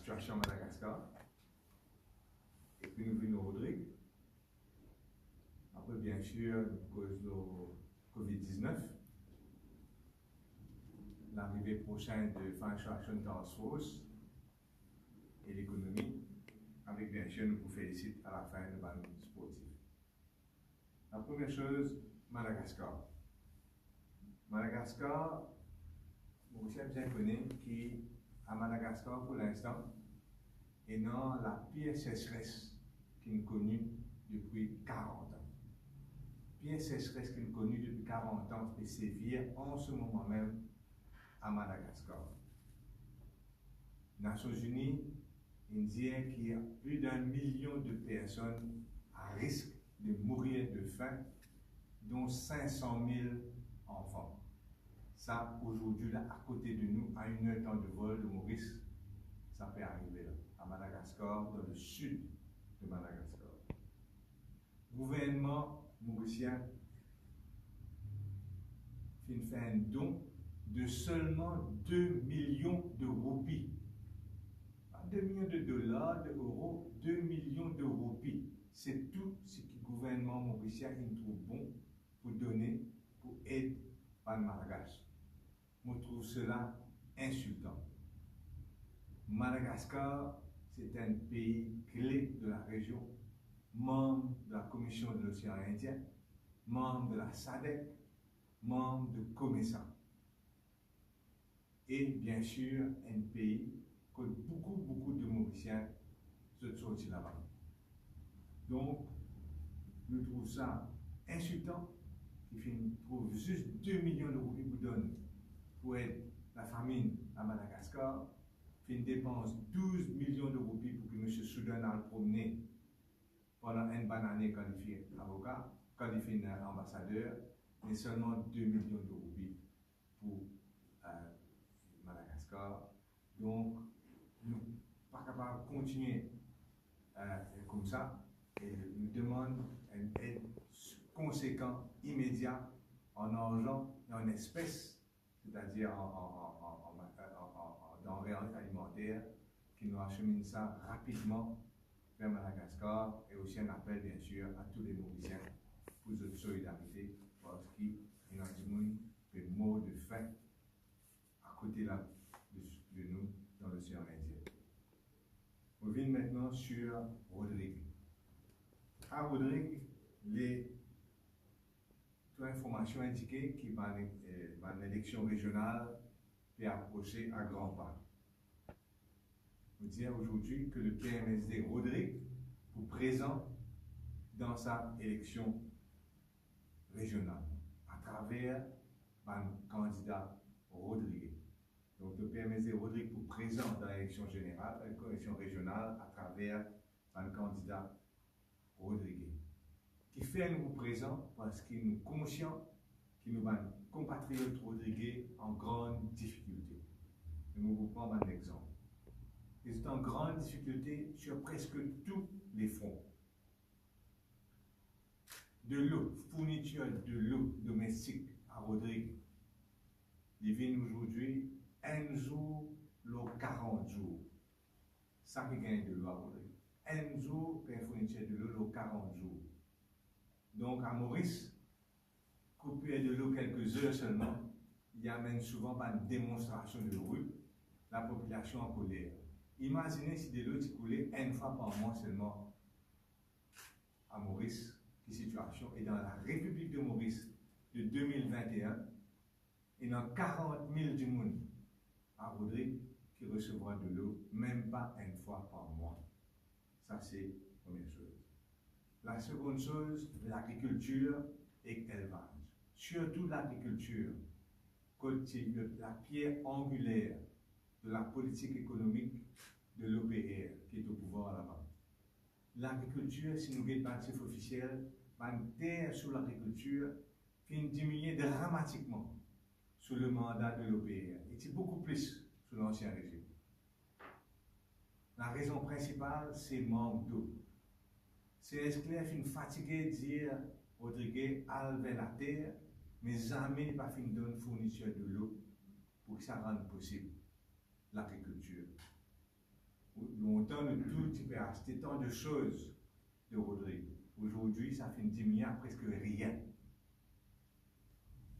situation à Madagascar. Et puis nous venons au Rodrigue. Après, bien sûr, à cause de Covid-19, l'arrivée prochaine de Financial Action Task Force et l'économie, avec bien sûr, nous vous félicitons à la fin de la sportive. La première chose, Madagascar. Madagascar, vous savez bien connu qu'à Madagascar, pour l'instant, est dans la pire sécheresse qu'il a connue depuis 40 ans. Pire sécheresse qu'il a connue depuis 40 ans et sévère en ce moment même à Madagascar. Les Nations Unies indiquent qu'il y a plus d'1 million de personnes à risque de mourir de faim, dont 500 000 enfants. Ça, aujourd'hui, là, à côté de nous, à 1 heure de temps de vol de Maurice, ça peut arriver là, à Madagascar, dans le sud de Madagascar. Le gouvernement mauricien fait un don de seulement 2 millions de roupies. Pas 2 millions de dollars, d'euros, 2 millions de roupies. C'est tout ce que le gouvernement mauricien trouve bon pour donner, pour aider par Madagascar. Je trouve cela insultant. Madagascar, c'est un pays clé de la région, membre de la Commission de l'océan Indien, membre de la SADC, membre de COMESA. Et bien sûr, un pays que beaucoup de Mauriciens se sortent là-bas. Donc, je trouve ça insultant qu'il trouve juste 2 millions de roupies pour donner pour aider la famine à Madagascar, qu'il dépense 12 millions de roupies pour que M. Soudan aille promener pendant une bonne année quand il fait avocat, quand il fait ambassadeur, mais seulement 2 millions de roupies pour Madagascar. Donc, nous ne sommes pas capables de continuer comme ça et nous demandons une aide conséquente, immédiate, en argent et en espèces, c'est-à-dire en denrées alimentaires, qui nous achemine ça rapidement vers Madagascar et aussi un appel, bien sûr, à tous les Mauriciens pour notre solidarité parce qu'il y a des gens qui meurent de faim à côté là, de nous dans l'océan Indien. On vient maintenant sur Rodrigue. À Rodrigue, toute information indiquée qu'il va une élection régionale peut approcher à grands pas. On dit aujourd'hui que le PMSD Rodrigue est présent dans sa élection régionale à travers un candidat Rodrigue. Donc le PMSD Rodrigue est présent dans l'élection générale, l'élection régionale à travers un candidat Rodrigue. Qui fait nous présent parce qu'il nous conscient qu'il nous va compatriote Rodrigue en grande difficulté. Et nous vous prendre un exemple. Ils sont en grande difficulté sur presque tous les fronts. De l'eau, fourniture de l'eau domestique à Rodrigue. Ils viennent aujourd'hui un jour, l'eau 40 jours. Ça qui gagne de l'eau à Rodrigue. Un jour, pour une fourniture de l'eau, l'eau 40 jours. Donc à Maurice, couper de l'eau quelques heures seulement, il y a même souvent pas une démonstration de rue, la population en colère. Imaginez si de l'eau coulait une fois par mois seulement à Maurice, qui situation est dans la République de Maurice de 2021, il y a 40 000 du monde à Rodrigue qui recevra de l'eau, même pas une fois par mois. Ça c'est la première chose. La seconde chose, l'agriculture et l'élevage. Surtout l'agriculture, c'est la pierre angulaire de la politique économique de l'OPR qui est au pouvoir là-bas. L'agriculture, si nous regardons le chiffre officiel, la terre sur l'agriculture finit diminuer dramatiquement sous le mandat de l'OPR. Et c'est beaucoup plus sous l'ancien régime. La raison principale, c'est le manque d'eau. C'est esclair fin fatigué de dire Rodrigue al vers la terre, mais jamais pas fin donner fourniture de l'eau pour que ça rende possible l'agriculture. longtemps, le tout, tu peux acheter tant de choses de Rodrigue. Aujourd'hui, ça fait diminuer à presque rien.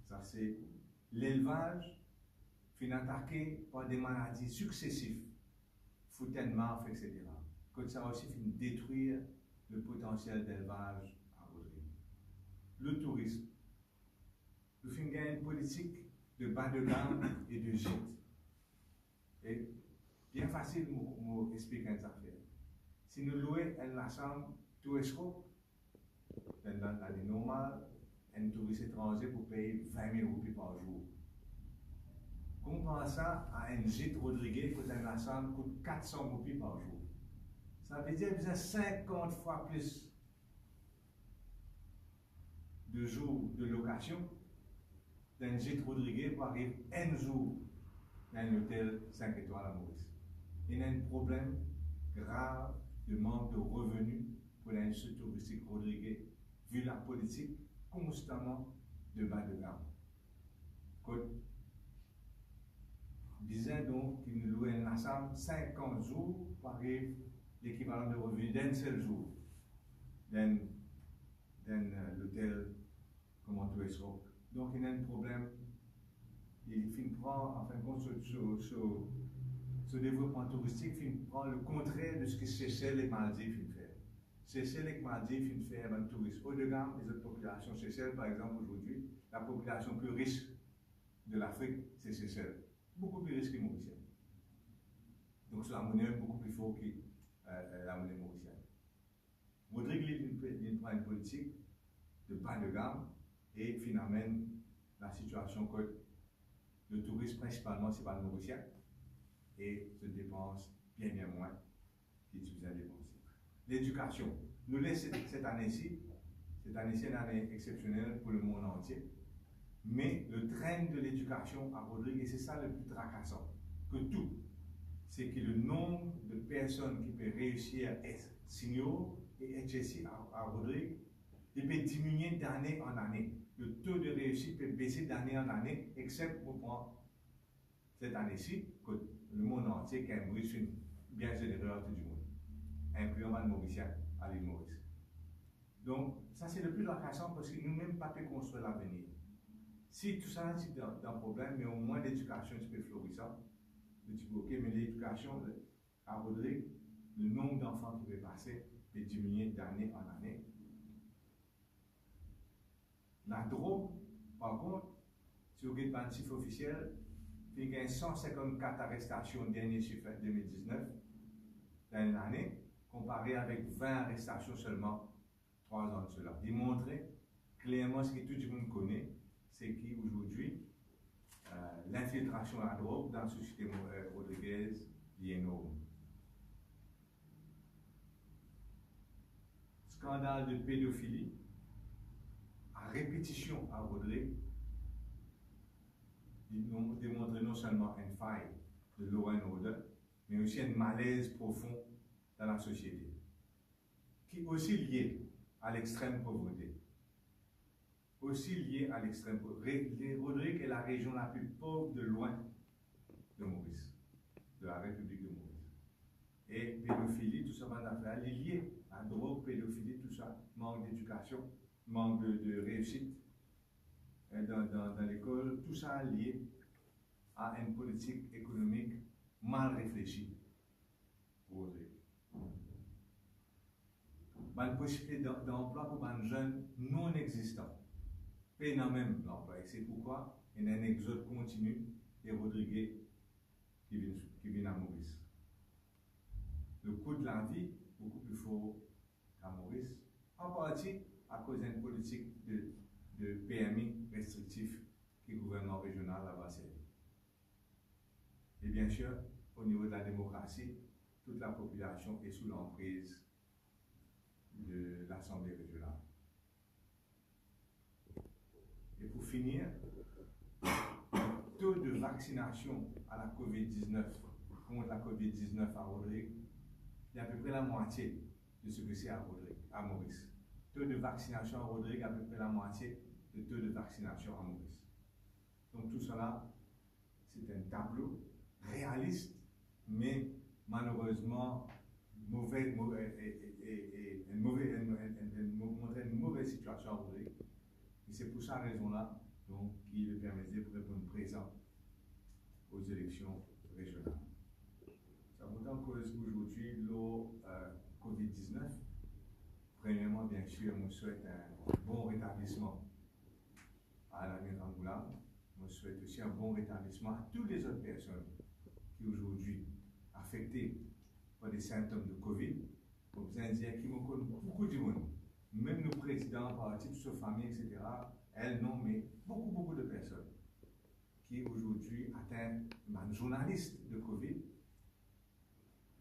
Ça, c'est l'élevage fin attaqué par des maladies successives, foutaine-marf, etc. Comme ça aussi fin détruire le potentiel d'élevage à Rodrigue. Le tourisme. Nous fin gagner une politique de bas de gamme et de gîte. Et bien facile de expliquer cette affaire. Si nous louons une chambre touristique, dans l'année normale, un touriste étranger pour payer 20 000 roupies par jour. Comparant ça à un gîte Rodriguez, que la chambre coûte 400 roupies par jour. Ça veut dire qu'il y a 50 fois plus de jours de location d'un gîte Rodriguez pour arriver un jour dans un hôtel 5 étoiles à Maurice. Il y a un problème grave de manque de revenus pour l'industrie touristique Rodriguez, vu la politique constamment de bas de gamme. Disait donc qu'il nous louait une chambre 50 jours pour arriver l'équivalent de revenus d'un seul jour dans l'hôtel comme on trouve ça. Donc il y a un problème. Il prend, en fin de compte, ce développement touristique, il prend le contraire de ce que Seychelles et Maldives font. Seychelles et Maldives font faire un tourisme haut de gamme et autres populations. Seychelles, par exemple, aujourd'hui, la population plus riche de l'Afrique, c'est Seychelles. Beaucoup plus riche que Mauritienne. Donc, c'est la monnaie beaucoup plus forte que la monnaie mauricienne. Rodrigue, il prend une politique de bas de gamme et finalement, la situation que le tourisme, principalement, c'est pas le mauricien et se dépense bien moins qu'il se faisait dépenser. L'éducation. Nous laissons cette année-ci est une année exceptionnelle pour le monde entier, mais le train de l'éducation à Rodrigue, et c'est ça le plus tracassant que tout, c'est que le nombre de personnes qui peuvent réussir à être seniors et être ici à Rodrigue, il peut diminuer d'année en année. Le taux de réussite peut baisser d'année en année, except pour prendre cette année-ci, que le monde entier, Cambridge, une bien généreuse du monde, incluant le Mauricien à l'île Maurice. Donc, ça c'est le plus tracassant parce que nous-mêmes pas pu construire l'avenir. Si tout ça c'est un problème, mais au moins l'éducation c'est plus florissant, tu dis ok, mais l'éducation à Rodrigue, le nombre d'enfants qui peut passer peut diminuer d'année en année. La drogue, par contre, si vous regardez le chiffre officiel, il y a 154 arrestations dernier chiffre 2019 dans l'année, comparé avec 20 arrestations seulement 3 ans de cela. Démontrer clairement ce que tout le monde connaît, c'est qu'aujourd'hui, l'infiltration à la drogue dans la société rodriguaise est énorme. Scandale de pédophilie à répétition à Rodrigue, ils nous démontrent non seulement une faille de law and order, mais aussi un malaise profond dans la société, qui est aussi lié à l'extrême pauvreté. Aussi lié à l'extrême pauvreté. Rodrigue est la région la plus pauvre de loin de Maurice, de la République de Maurice. Et pédophilie, tout ça, est lié à drogue, pédophilie, tout ça, manque d'éducation, manque de réussite dans l'école, tout ça lié à une politique économique mal réfléchie pour Rodrigue. Une possibilité d'emploi pour un jeune non existant. Pas dans même l'emploi. Et c'est pourquoi il y a un exode continu des Rodriguais qui viennent à Maurice. Le coût de la vie beaucoup plus fort qu'à Maurice, en partie à cause d'une politique de PMI restrictif que le gouvernement régional a passé. Et bien sûr, au niveau de la démocratie, toute la population est sous l'emprise de l'Assemblée régionale. Et pour finir, le taux de vaccination à la COVID-19, contre la COVID-19 à Rodrigue, est à peu près la moitié de ce que c'est à Maurice. Le taux de vaccination à Rodrigue est à peu près la moitié du taux de vaccination à Maurice. Donc tout cela, c'est un tableau réaliste, mais malheureusement montrer une mauvaise situation à Rodrigue. Et c'est pour cette raison-là qu'il le permettait pour répondre présent aux élections régionales. Ça veut dire qu'aujourd'hui, le COVID-19, premièrement, bien sûr, je souhaite un bon rétablissement à l'Amir Angoula. Je souhaite aussi un bon rétablissement à toutes les autres personnes qui aujourd'hui affectées par des symptômes de Covid. Vous allez dire qu'il y a beaucoup de monde, même nos présidents, partis, toutes ces familles, etc. Elles non, mais beaucoup de personnes qui aujourd'hui atteignent un journaliste de Covid.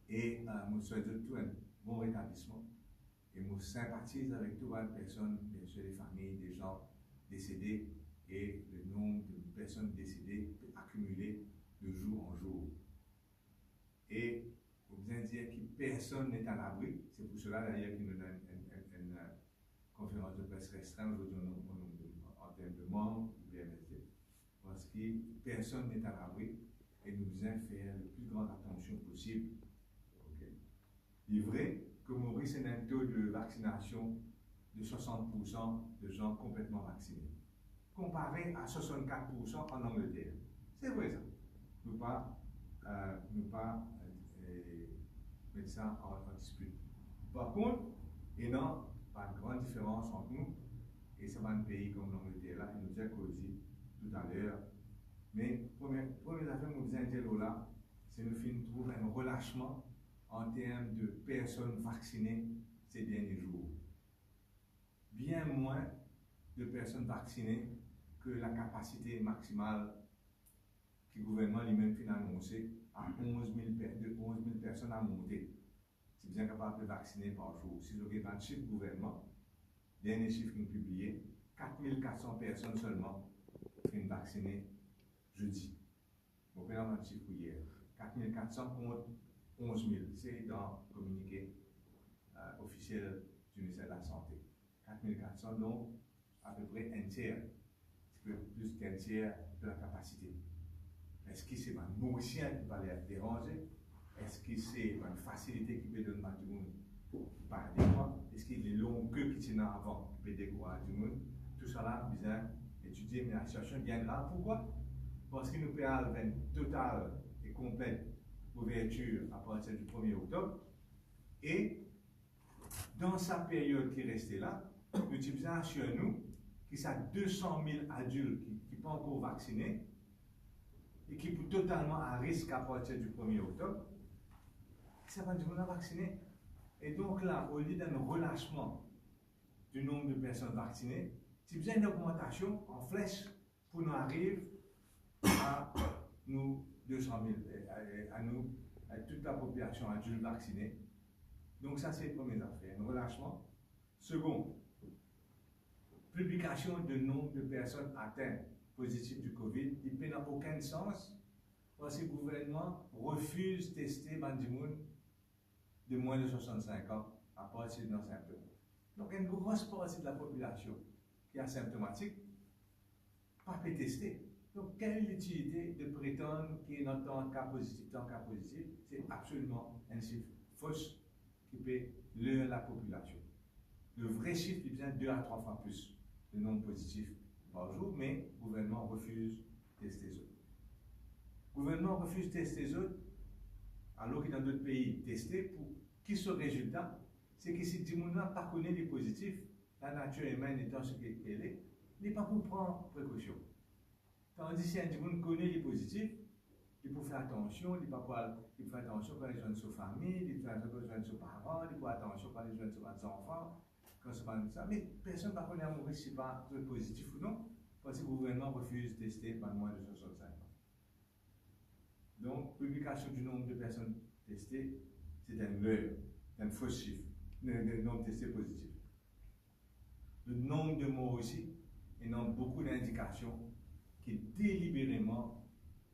Et je souhaite tout un bon rétablissement. Et je sympathise avec toutes les personnes, bien sûr, les familles, des gens décédés et le nombre de personnes décédées accumulé de jour en jour. Et vous allez dire que personne n'est à l'abri. C'est pour cela d'ailleurs qu'il nous donne une conférence de presse restreinte aujourd'hui en termes de membres du BMSD. Parce que personne n'est à l'abri et nous devons faire la plus grande attention possible. Okay? Il est vrai que Maurice a un taux de vaccination de 60% de gens complètement vaccinés, comparé à 64% en Angleterre. C'est vrai ça. Nous pas mettre ça en dispute. Par contre, il n'y a pas de grande différence entre nous et certains pays comme l'Angleterre là, et nous a causé tout à l'heure. Mais première affaire que nous disons là, c'est nous trouver un relâchement en termes de personnes vaccinées ces derniers jours. Bien moins de personnes vaccinées que la capacité maximale que le gouvernement lui-même a annoncé à 11 000 personnes à monter. C'est bien capable de vacciner par jour. Si vous regardez le chiffre du gouvernement, dernier chiffre qu'ils ont publié, 4 400 personnes seulement qui ont vacciné jeudi. Vous pouvez avoir le chiffre hier. 4 400 contre 11 000. C'est dans le communiqué officiel du ministère de la Santé. 4 400, donc à peu près un tiers, plus qu'un tiers de la capacité. Est-ce que c'est un Mauricien qui va les déranger? Est-ce que c'est une facilité qui peut donner à tout le monde par des fois? Est-ce qu'il y a les longues queues qui tiennent avant qui peut décourager tout le monde? Tout ça là, besoin d'étudier, mais la situation est bien grave. Pourquoi? Parce que nous payons une totale et complète ouverture à partir du 1er octobre. Et dans sa période qui est restée là, nous utilisons sur nous qui sont 200 000 adultes qui ne sont pas encore vaccinés et qui sont totalement à risque à partir du 1er octobre, ça va dire qu'on a vacciné. Et donc là, au lieu d'un relâchement du nombre de personnes vaccinées, c'est besoin d'une augmentation en flèche pour nous arriver à nous 200 000, à toute la population adulte vaccinée. Donc ça, c'est la première affaire, un relâchement. Second, publication de nombre de personnes atteintes positives du Covid, il n'a aucun sens parce que le gouvernement refuse de tester Bandimoun de moins de 65 ans à partir d'un symptôme. Donc une grosse partie de la population qui est asymptomatique pas peut tester. Donc quelle est l'utilité de prétendre qu'il y a tant de cas positifs, c'est absolument un chiffre fausse qui peut leurrer la population. Le vrai chiffre est bien 2 à 3 fois plus de nombre positifs par jour, mais le gouvernement refuse de tester les autres. Le gouvernement refuse de tester les autres, alors que dans d'autres pays, tester pour qui ce résultat, c'est que si tout le monde n'a pas connu les positifs, la nature humaine étant ce qu'elle est, il n'est pas pour prendre précaution. Tandis que si un monde connaît les positifs, il faut faire attention, il faut faire attention quand les jeunes sont famille, il faut faire attention quand les jeunes sont parents, il faut faire attention quand les jeunes sont enfants, quand c'est pas ça. Mais personne ne va connaître à mourir si c'est pas positif ou non, parce que le gouvernement refuse de tester par moins de 65 ans. Donc, publication du nombre de personnes testées, c'est un leurre, un faux chiffre, le nombre testé positif. Le nombre de morts aussi, il y a beaucoup d'indications qui délibérément,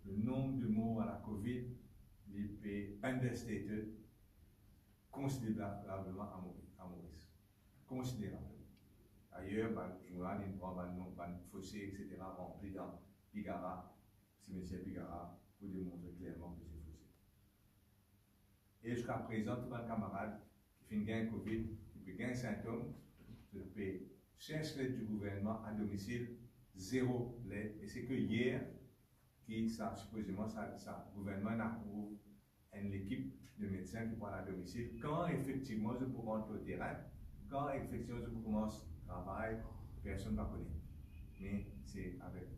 le nombre de morts à la COVID est understated considérablement à Maurice. Considérablement. Ailleurs, le journal, il prend un fossé, etc., rempli dans Pigara, cimetière Pigara, pour démontrer clairement que c'est faussé. Et jusqu'à présent, tout le camarade qui fait un Covid, qui peut gagner symptômes, je peux chercher l'aide du gouvernement à domicile, zéro l'aide. Et c'est que hier, qui, ça, supposément, ça, le gouvernement approuve une équipe de médecins qui prend à domicile. Quand effectivement, je peux rentrer au terrain, quand effectivement, je commence le travail, personne ne va connaître. Mais c'est avec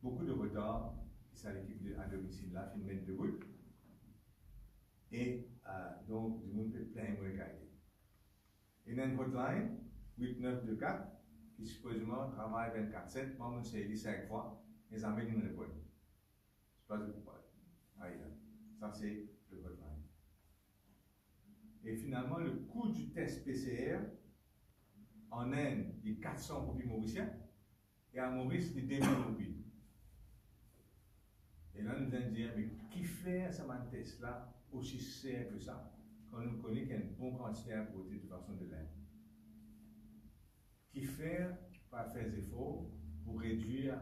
beaucoup de retard que ça l'équipe à domicile là, fait mettre debout. Et donc, du monde peut plein de qualité. Il y a une hotline, 8924, qui supposément travaille 24/7. Moi, je me suis 5 fois, et ça m'a dit une réponse. Je passe de pourquoi. Ça, c'est le hotline. Et finalement, le coût du test PCR en Inde, il est 400 roupies mauriciens, et à Maurice, il est 2000 roupies. Et là, nous allons dire, mais qui fait ce test-là aussi simple que ça, quand nous connaissons qu'il y a une bonne quantité importée de façon de l'Inde? Qui fait, pas faire des efforts pour réduire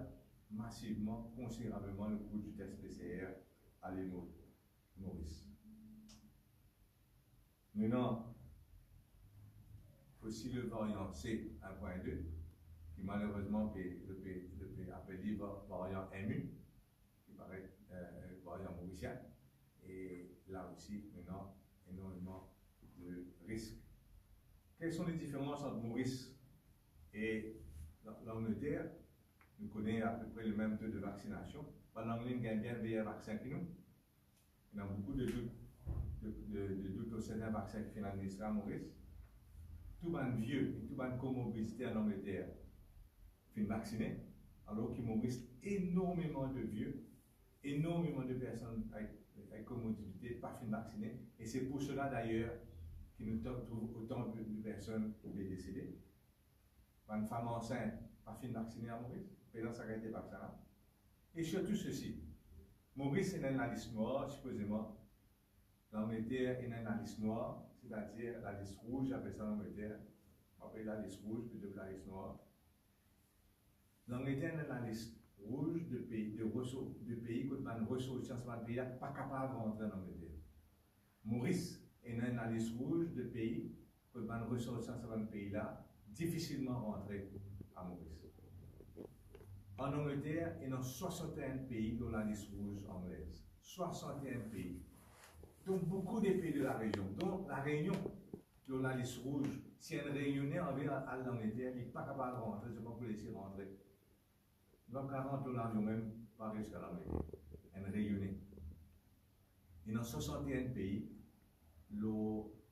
massivement, considérablement le coût du test PCR à l'île Maurice. Maintenant, aussi le variant C 1.2, qui malheureusement peut appeler variant MU, qui paraît variant mauricien, et là aussi, maintenant, énormément de risques. Quelles sont les différences entre Maurice et l'Angleterre? Nous connaissons à peu près le même taux de vaccination. L'Angleterre gagne bien le meilleur vaccin que nous. Il y a beaucoup de doutes au sein d'un vaccin qui fait l'administrer à Maurice. Tout le monde vieux et tout le monde comorbidité en Angleterre fait vacciner, alors qu'il Maurice énormément de vieux, énormément de personnes avec comorbidité pas fait vacciner. Et c'est pour cela d'ailleurs qu'il nous trouve autant de personnes qui sont décédées. Une femme enceinte pas fait vacciner à Maurice, pendant sa qualité vaccinale. Et surtout ceci, Maurice est dans la liste noire, supposément. L'Angleterre est dans la liste noire, c'est-à-dire la liste rouge, appelle ça l'Angleterre. On appelle la liste rouge plutôt que la liste noire. L'Angleterre est dans la liste rouge de pays, de pays qui ont une ressource dans ce pays-là, pas capable de rentrer en Angleterre. Maurice est dans la liste rouge de pays qui ont une ressource dans ce pays-là, difficilement rentrer à Maurice. En Angleterre, il y a 61 pays dans la liste rouge anglaise. 61 pays. Donc, beaucoup de pays de la région. Donc, la Réunion, dans la liste rouge, si un Réunionnais en vient à l'Angleterre, il n'est pas capable de rentrer, c'est pas pour laisser rentrer. Donc, 40 dans l'avion même, pas jusqu'à l'Angleterre. Un Réunionnais. Il y a 61 pays,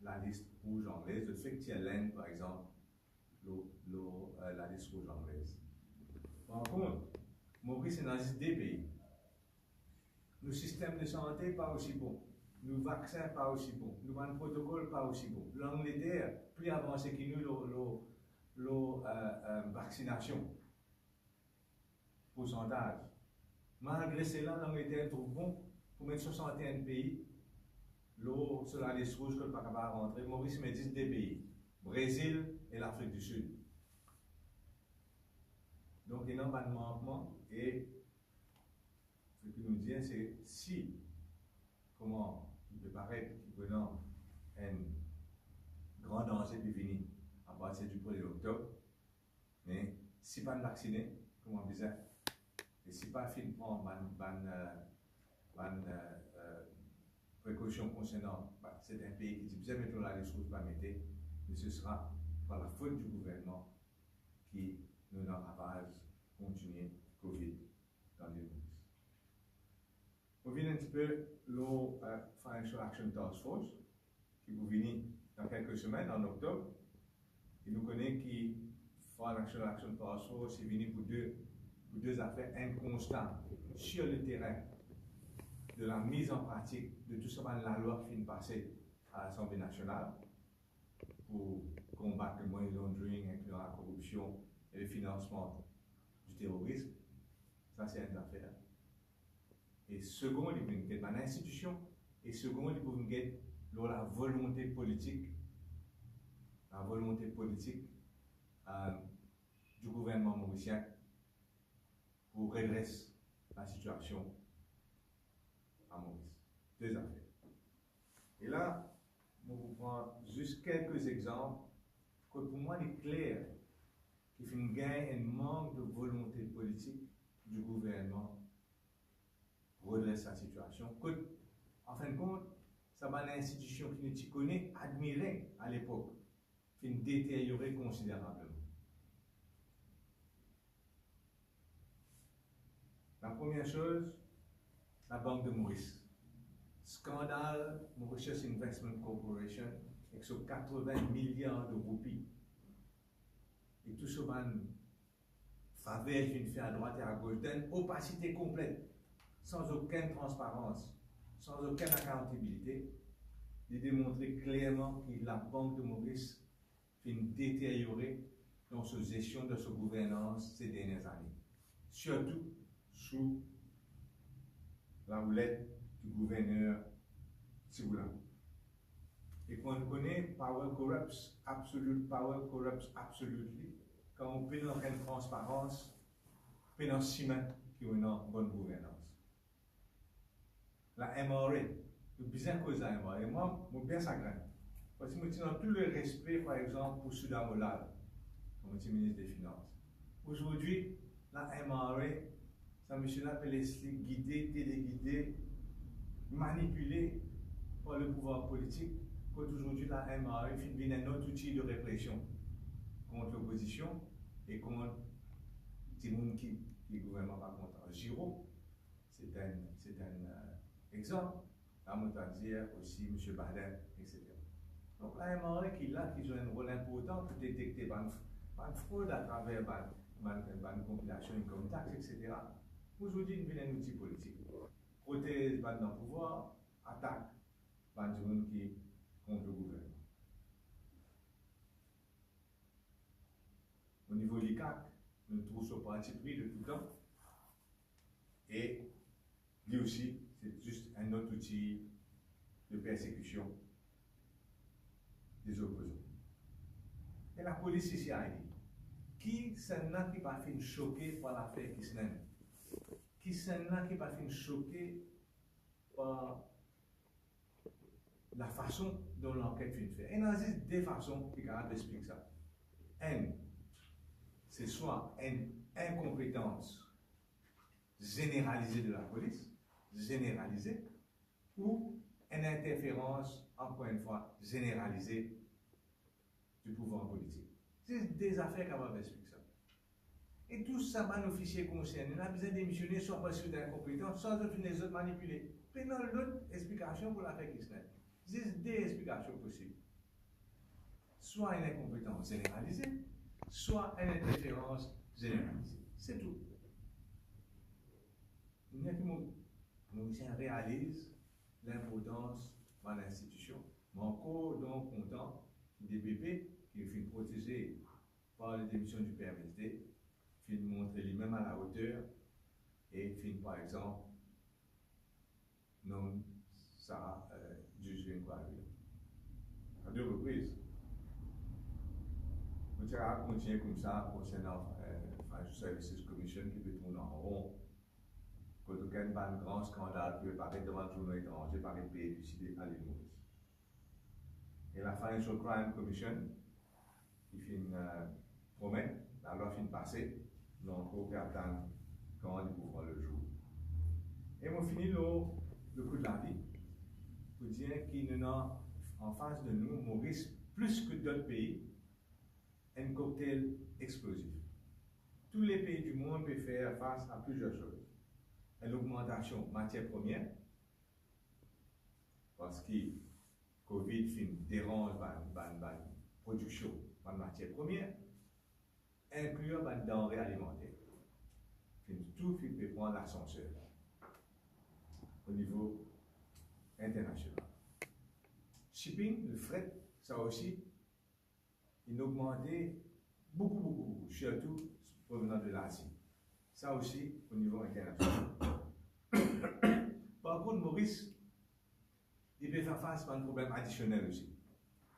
la liste rouge anglaise. Le fait qu'il y a l'Inde, par exemple, la liste rouge anglaise. Par contre, Maurice est dans la liste des pays. Le système de santé pas aussi bon. Le vaccin pas aussi bon. Le protocole pas aussi bon. L'Angleterre, plus avancé que nous, la vaccination. Pourcentage. Malgré cela, l'Angleterre trouve bon pour mettre 61 pays sur la liste rouge que le pas capable de rentrer. Maurice met 10 des pays. Brésil et l'Afrique du Sud. Donc, il y a un manquement et ce que nous disons, c'est si, comment il peut paraître qu'il peut avoir un grand danger de venir à partir du 1er octobre, mais si pas vacciné, comme on disait, et si pas fin prendre précaution concernant c'est un pays qui dit bien mettre la liste rouge pas mettre, mais ce sera par la faute du gouvernement qui nous ravage continuer Covid dans les Maurice. On vient un petit peu le Financial Action Task Force qui vous venir dans quelques semaines, en octobre. Et nous connaissons que Financial Action Task Force est venu pour deux affaires, un constat sur le terrain de la mise en pratique de tout ça, la loi qui vient de passer à l'Assemblée nationale pour combattre le money laundering, incluant la corruption et le financement du terrorisme. Ça, c'est une affaire. Et second, il y a une institution. Et second, il y a la volonté politique du gouvernement mauricien pour redresser la situation à Maurice. Deux affaires. là, je vous prends juste quelques exemples que pour moi, il est clair qu'il fait une gain un manque de volonté politique du gouvernement pour redresser la situation. En fin de compte, ça va l'institution qui nous connaît, admirée à l'époque, qui nous détériorait considérablement. La première chose, la Banque de Maurice. Scandale Mauritius Investment Corporation avec ses 80 milliards de roupies. Et tout ce man faveur qui fait à droite et à gauche, d'une opacité complète, sans aucune transparence, sans aucune accountabilité, de démontrer clairement que la Banque de Maurice fait une détériorer dans sa gestion de sa gouvernance ces dernières années. Surtout sous la houlette du gouverneur Tiboula. Et qu'on connaît power corrupts, absolute power corrupts absolutely, quand on peut dans une transparence, peut dans ciment qui ont une bonne gouvernance. La MRA, le bizarre cause de la MRA, moi, je bien ça graine. Parce que je dans tout le respect, par exemple, pour Soudan Molal, comme ministre des Finances. Aujourd'hui, la MRA, ça monsieur-là peut laisser guider, téléguider, manipuler par le pouvoir politique, quand aujourd'hui la MRA devient un autre outil de répression contre l'opposition et contre les gens qui le gouvernement va contre. Giraud, c'est un exemple. La Montagne aussi, M. Baden, etc. Donc la MRA qui joue un rôle important pour détecter la fraude à travers la compilation income tax, etc. Aujourd'hui, il devient un outil politique. Protège dans le pouvoir, attaque les gens qui contre le gouvernement. Au niveau du CAC, nous trouvons ce parti pris de tout temps. Et lui aussi, c'est juste un autre outil de persécution des opposants. Et la police ici a dit, qui c'est là qui va faire choquer par l'affaire Kisnen? Qui c'est là qui va faire choquer par la façon dont l'enquête fait faire? Et il y a deux façons qui expliquent ça. Un, c'est soit une incompétence généralisée de la police, généralisée, ou une interférence, encore une fois, généralisée du pouvoir politique. C'est des affaires qui vont expliquer ça. Et tout ça, un officier concerné, il a besoin de démissionner, soit parce qu'il est incompétent, sans autre les autres manipuler. Prenons l'autre explication pour l'affaire Kisnet. C'est deux explications possibles. Soit une incompétence généralisée, soit une interférence généralisée. C'est tout. Il y a qui Mauricien réalise l'importance de l'institution. Mais encore donc content des DPP qui est protégé par les démissions du PMSD, qui montre lui-même à la hauteur et qui par exemple non ça juge une quoi à deux reprises. On va continuer comme ça concernant Financial Services Commission qui peut tourner en rond. Quand on a un grand scandale qui peut paraître devant le journal étranger par un pays décidé à l'île Maurice. Et la Financial Crime Commission qui fait une promesse, la loi fin passée, donc il faut attendre quand il pourra le jour. Et on finit le coup de la vie pour dire qu'il y a en face de nous, Maurice, plus que d'autres pays, un cocktail explosif. Tous les pays du monde peuvent faire face à plusieurs choses. L'augmentation matière première, parce que Covid dérange la production de matière première, inclure les denrées alimentaires. Tout peut prendre l'ascenseur au niveau international. Shipping, le fret, ça aussi, il a augmenté beaucoup, surtout provenant de l'Asie. Ça aussi au niveau international. Par contre, Maurice, il peut faire face à un problème additionnel aussi.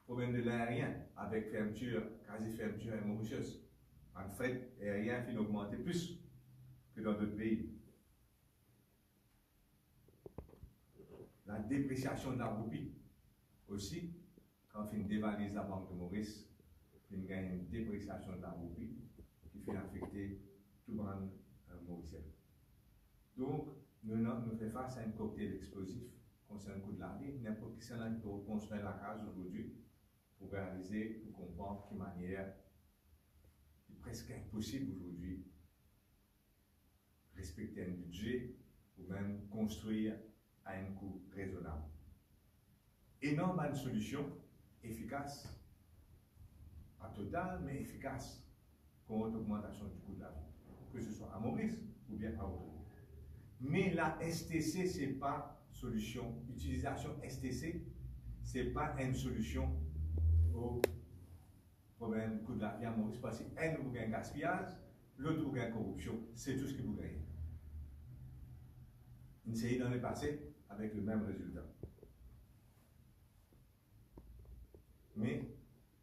Problème de l'aérien, avec fermeture, quasi fermeture à Mauritius. En fait, l'aérien fait augmenter plus que dans d'autres pays. La dépréciation de la roupie. Aussi, quand on fait une dévalise la Banque de Maurice, on gagne une dépréciation de la roupie qui fait affecter tout le monde mauricien. Donc, nous faisons face à un cocktail explosif concernant le coût de la vie. N'importe qui s'en a pour construire la case aujourd'hui pour réaliser, pour comprendre de quelle manière il est presque impossible aujourd'hui respecter un budget ou même construire à un coût raisonnable. Et non pas une solution efficace, pas totale, mais efficace contre l'augmentation du coût de la vie, que ce soit à Maurice ou bien à Autrement. Mais la STC, ce n'est pas solution. Utilisation STC, ce n'est pas une solution au problème du coût de la vie à Maurice, parce qu'un vous gagne gaspillage, l'autre vous gagne corruption. C'est tout ce que vous gagnez. Une série dans le passé avec le même résultat. Mais,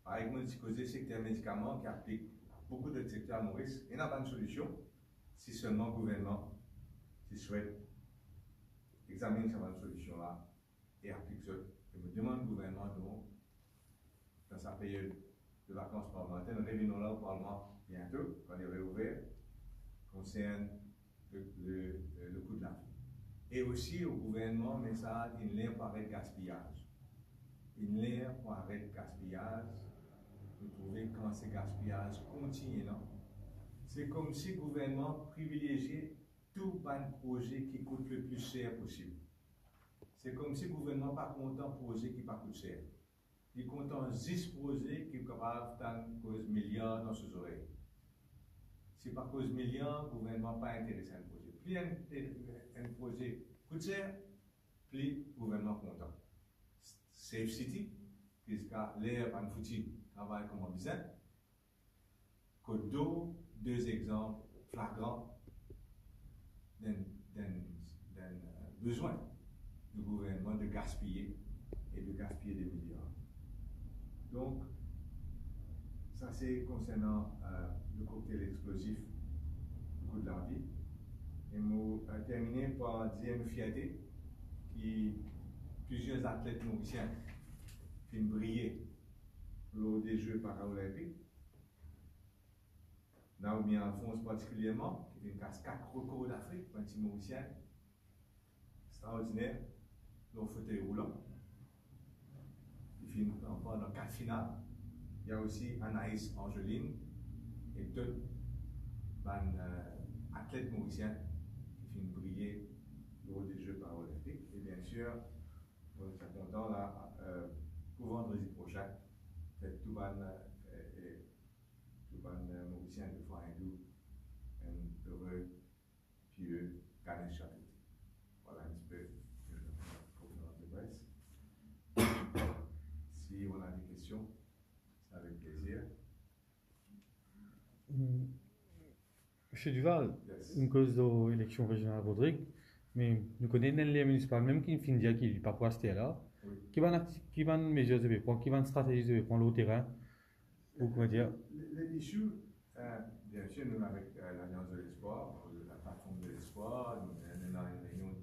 par exemple, si vous avez secteur médicaments qui applique beaucoup de secteurs à Maurice, il n'y a pas de solution si seulement le gouvernement souhaite examiner cette solution-là et applique ça. Je me demande le gouvernement, donc, dans sa période de vacances parlementaires, nous revenons là au Parlement bientôt, quand il est réouvert, concerne le coût de la vie. Et aussi au gouvernement, mais ça, il n'y a pas de gaspillage. Il n'y a pas de gaspillage. Vous trouvez quand ce gaspillage continue, non? C'est comme si le gouvernement privilégiait tout un projet qui coûte le plus cher possible. C'est comme si le gouvernement n'est pas content de projet qui ne coûte cher. Il est content de 10 projets qui sont capables de cause milliards dans ses oreilles. Si par cause milliards, le gouvernement n'est pas intéressé à un projet. Plus un projet coûte cher, plus le gouvernement est content. Safe City, puisque l'air en foutu travaille comme on disait. Côte d'eau, deux exemples flagrants d'un besoin du gouvernement de gaspiller et de gaspiller des milliards. Donc, ça c'est concernant le cocktail explosif du coût de la vie. Et nous terminer par dire une fierté qui plusieurs athlètes mauriciens qui ont brillé lors des Jeux paralympiques. Naomi Alphonse particulièrement, qui fait une casse 4 records d'Afrique, un petit mauricien, extraordinaire, dans le fauteuil roulant. Il fait encore dans 4 finales. Il y a aussi Anaïs Angeline et d'autres athlètes mauriciens qui font briller lors des Jeux paralympiques. Et bien sûr, on est content là, pour vendredi prochain, tout le mauricien de foi hindou, un heureux, pieux Ganesh Chaturthi. Voilà un petit peu pour notre presse. Si on a des questions, c'est avec plaisir. Monsieur Duval, Yes. une cause de l'élection régionale Rodrigue, mais nous connaissons les municipales, même qui finissent dire qu'il n'est pas pour rester là. Oui. Qui va mesures de prendre, qui va stratégie de prendre le terrain, ou comment dire? L'issue, bien sûr, nous avec l'Alliance de l'Espoir, la plateforme de l'Espoir, nous avons une réunion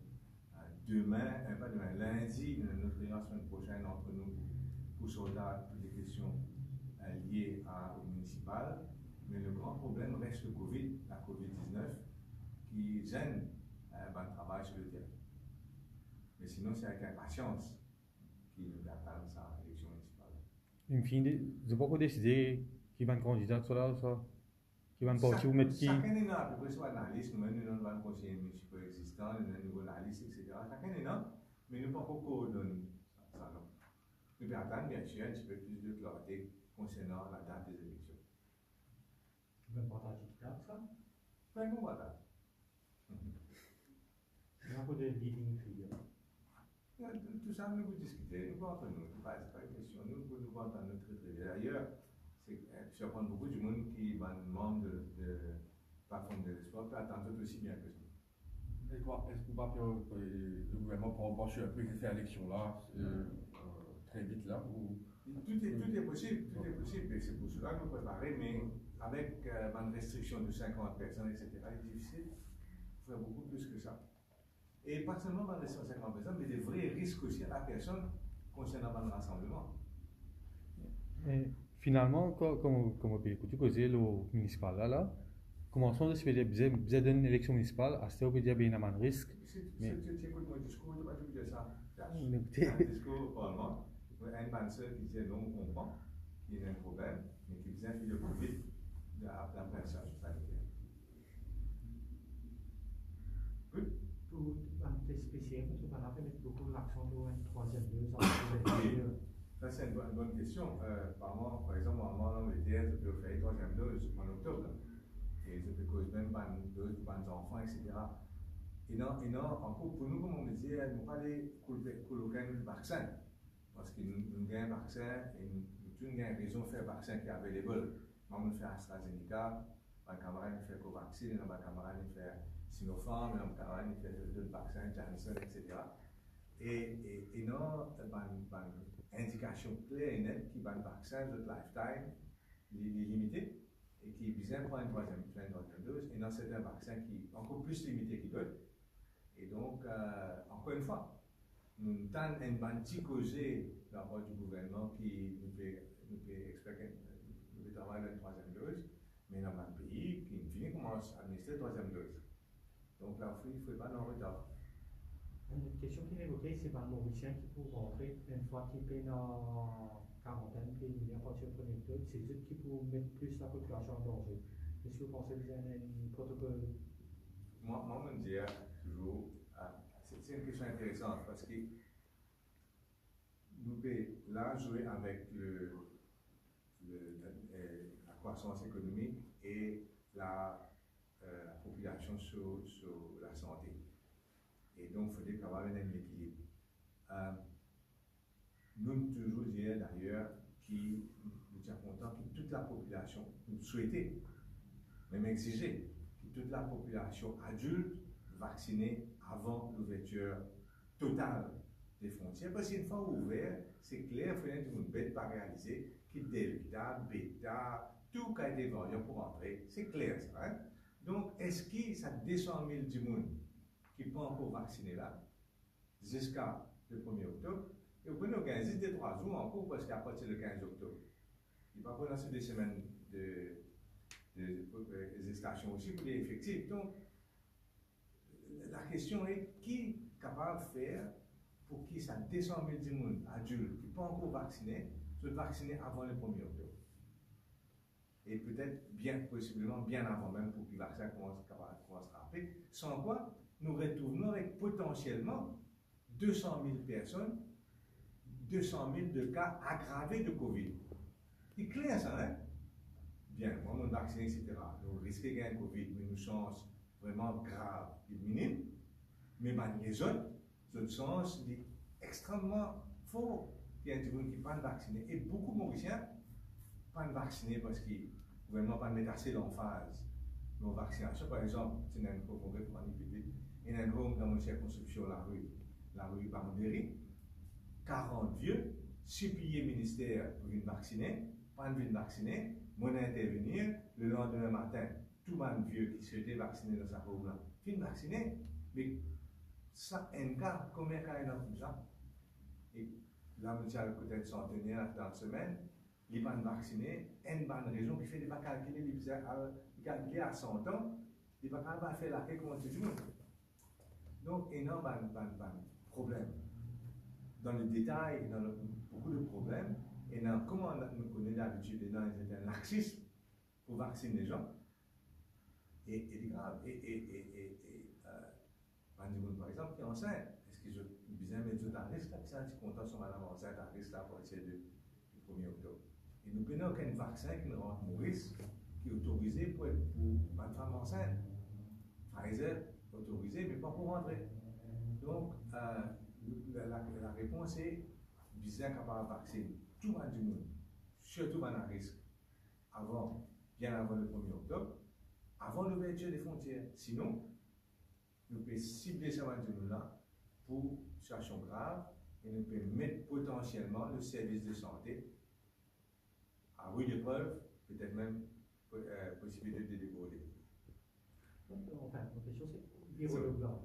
pas demain, lundi, notre réunion la semaine prochaine entre nous pour solder toutes les questions liées au municipal. Mais le grand problème reste le Covid, la Covid-19, qui gêne le travail sur le terrain. Mais sinon, c'est avec impatience qu'il nous attend sa élection municipale. Une fine, je peux pas décider qui va être candidat, qui va partir ou mettre qui. Chacun est là, à peu près sur la liste, nous avons un conseiller municipal existant, nous avons la liste, etc. Chacun est là, mais nous ne pouvons pas coordonner ça. Nous pouvons attendre, bien sûr, un petit peu plus de clarté concernant la date des élections. Même pas ta petite carte, ça? Mais bon, voilà. Il y a un peu de leading figure. Tout ça, nous vous discuter, nous pouvons entendre, nous pas une question, nous pouvons entendre très très bien. D'ailleurs, c'est surprendre beaucoup de monde qui va membre de plateforme de l'espoir, qui attend tout aussi bien que ça. Est-ce qu'on va faire le gouvernement pour pencher un peu cette élection-là très vite là ou... Tout est possible, et c'est pour cela que nous préparer, mais avec une restriction de 50 personnes, etc., c'est difficile de faire beaucoup plus que ça. Et pas seulement dans les 150 personnes, mais des vrais risques aussi à la personne concernant le rassemblement. Et finalement, comme on peut écouter, causer le municipal là, commençons de se faire des une élection municipale, à ce moment il y a bien un risque. Tu Mais- écoutes mon discours, tu vas te dire ça. Écoutez. Un discours au Parlement, un penseur qui disait non, on comprend, il y a un problème, mais qui faisait un fil de Covid de la personne sanitaire. Oui. Pour un test spécial, parce qu'on a fait beaucoup l'accent sur une troisième dose. Ça, c'est une bonne question. Apparemment, par exemple, en Angleterre, je peux faire une troisième dose en octobre. Et je peux causer même une dose pour les enfants, etc. Et non, encore pour nous, comme on disait, nous ne pas aller coloquer un vaccin. Parce que nous avons un vaccin et nous avons une raison de faire un vaccin qui est available. Moi, je fais AstraZeneca, ma camarade fait Covaxin, ma camarade fait Sinopharm, ma camarade fait d'autres vaccins, Janssen, etc. Et non, une indication claire et nette qui va un vaccin de lifetime limité et qui vise pour une troisième dose. Et non, c'est un vaccin qui est encore plus limité que d'autres. Et donc, encore une fois, nous avons un petit causé de la part du gouvernement qui nous fait expecter nous travailler une troisième dose, mais dans un pays qui finit commence à administrer la troisième dose. Donc là, il ne faut pas en retard. Une question qui est évoquée, c'est par le Mauricien qui peut rentrer une fois qu'il est en quarantaine, puis il vient partir au premier tour, c'est eux qui peuvent mettre plus la population en danger. Est-ce que vous pensez que vous avez un protocole? Moi, je me dis toujours, c'est une question intéressante parce que nous pouvons là jouer avec la croissance économique et la population sur la santé. Et donc, il faudrait avoir un équilibre. Nous toujours dire d'ailleurs que nous sommes contents que toute la population, nous souhaitons, même exiger, que toute la population adulte vaccinée avant l'ouverture totale des frontières. Parce qu'une fois ouvert, c'est clair, il faut que nous ne pas réaliser que Delta, Beta, tout qui a été vendu pour entrer, c'est clair ça. Hein? Donc, est-ce que ça 200 000 du monde qui ne sont pas encore vaccinés là, jusqu'à le 1er octobre, et vous pouvez organiser des 3 jours encore parce qu'à partir du 15 octobre, il va pas lancer des semaines d'hésitation aussi pour les effectifs. Donc, la question est qui est capable de faire pour que ça 200 000 du monde adultes qui ne sont pas encore vaccinés soient vaccinés avant le 1er octobre. Et peut-être possiblement bien avant même pour que le vaccin commence à frapper. Sans quoi, nous retournons avec potentiellement 200 000 personnes, 200 000 de cas aggravés de Covid. C'est clair ça, hein? Bien, moi, mon vaccin, etc. Nous risquons de gagner Covid, mais nos chances vraiment graves et minimes. Mais les autres chances sont extrêmement fortes. Il y a des gens qui ne sont pas vaccinés. Et beaucoup de Mauriciens ne sont pas vaccinés parce qu'ils ne gouvernement pas mettre assez l'emphase dans la vaccination. Par exemple, c'est un congrès pour manipuler. Il y a un homme dans mon circonscription, la rue Barberie, 40 vieux, 6 piliers ministères pour une vacciner, pas une vaccinée, moi intervenir le lendemain matin, tout le monde vieux qui souhaitait vacciner dans sa rue là, fin vacciné, mais ça, un cas, combien de cas il y en a comme ça? Et là, monsieur peut-être centenaire dans la semaine, il n'est pas vacciné, une bonne raison qui fait des pas calculer, il calculer à 100 ans, il ne va pas faire la paix contre tout le monde. Donc, énorme problème. Dans le détail, dans beaucoup de problèmes, et dans comment nous connaissons d'habitude, c'est un laxisme pour vacciner les gens, et c'est grave. Par exemple, qui est enceinte, est-ce que je disais, mais tout à risque, là, que ça, tu content sur madame enceinte à risque là pour essayer du 1er octobre. Et nous prenons aucun vaccin qui nous rend Maurice, qui est autorisé pour une femme enceinte. Pfizer, autorisé, mais pas pour rentrer. Donc, la réponse est bizarre capable de vacciner tout le monde, surtout dans le risque, bien avant le 1er octobre, avant l'ouverture des frontières. Sinon, nous pouvons cibler ce monde-là pour situation grave et nous pouvons mettre potentiellement le service de santé à rude épreuve, peut-être même possibilité de déborder. Enfin, ma question c'est virologue là.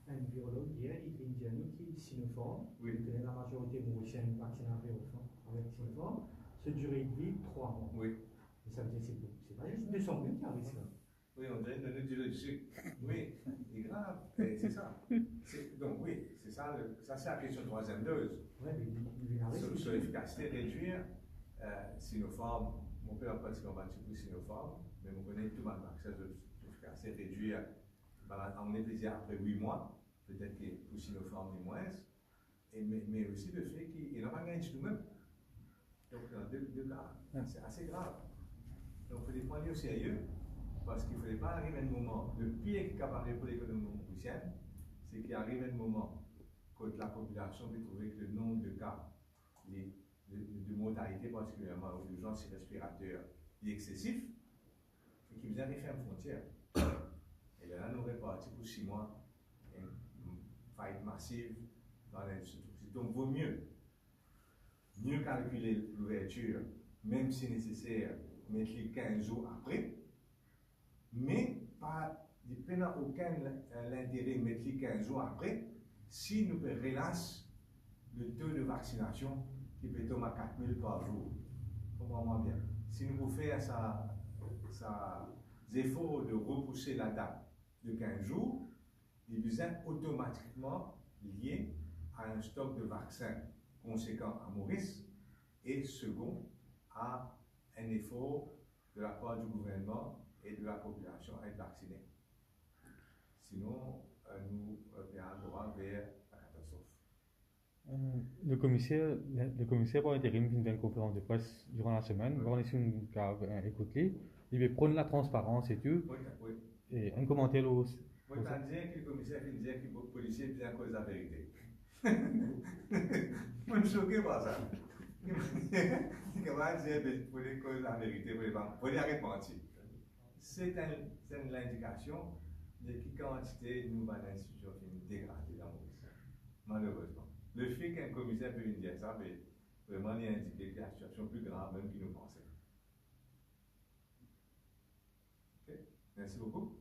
un virologue hier, il vient dire nous qui Sinopharm, Oui. vous connaissez la majorité mauricienne vaccinée avec Sinopharm, se durée de vie 3 mois. Oui. Et ça veut dire c'est pas juste 200 000 qui arrivent là. Oui, on dirait une du logique. Oui, c'est grave. Et c'est ça. Donc oui, c'est ça. Ça, c'est la question de troisième dose. Ouais, mais il arrive. Sur l'efficacité, réduire Sinopharm. Mon père a pratiquement battu pour Sinopharm, mais on connaît tout mal vaccin de l'efficacité, réduire. On est plaisir après 8 mois, peut-être que pour Sinopharm et moins, mais aussi le fait qu'il n'a pas gagné du tout même. Donc, dans deux cas, c'est assez grave. Donc, il faut les prendre au sérieux, parce qu'il ne fallait pas arriver à un moment. Le pire qui est capable pour l'économie mauricienne, c'est qu'il arrive un moment quand la population peut trouver que le nombre de cas de mortalité, particulièrement aux urgences respiratoires, est excessif, et qu'il vient faire une frontière. Et là, nous répartis pour 6 mois, une faillite massive dans l'industrie. Donc, il vaut mieux calculer l'ouverture, même si nécessaire, mettre les 15 jours après, mais pas dépendant aucun l'intérêt de mettre les 15 jours après, si nous relâcher le taux de vaccination qui peut tomber à 4 000 par jour. Comprends-moi bien. Si nous pouvons faire des efforts de repousser la date de 15 jours, il est automatiquement lié à un stock de vaccins conséquent à Maurice et second à un effort de la part du gouvernement et de la population à être vaccinée. Sinon, nous allons droit vers la catastrophe. Le commissaire pour l'intérim fait une conférence de presse durant la semaine. On est sur une cave, écoute-les. Il veut prendre la transparence et tout. Oui. Et un commentaire aussi. Moi, je dire que le commissaire vient dire que le policier vient à cause de la vérité. Je suis choqué par ça. Il va dire que pour les causes de la vérité, pour les arrêter de mentir. C'est l'indication de quelle quantité nous va l'institution qui dégradée dans Maurice. Malheureusement. Le fait qu'un commissaire peut dire ça, mais vraiment, il indique que la situation est plus grave même qu'il nous pensait. Ok? Merci beaucoup.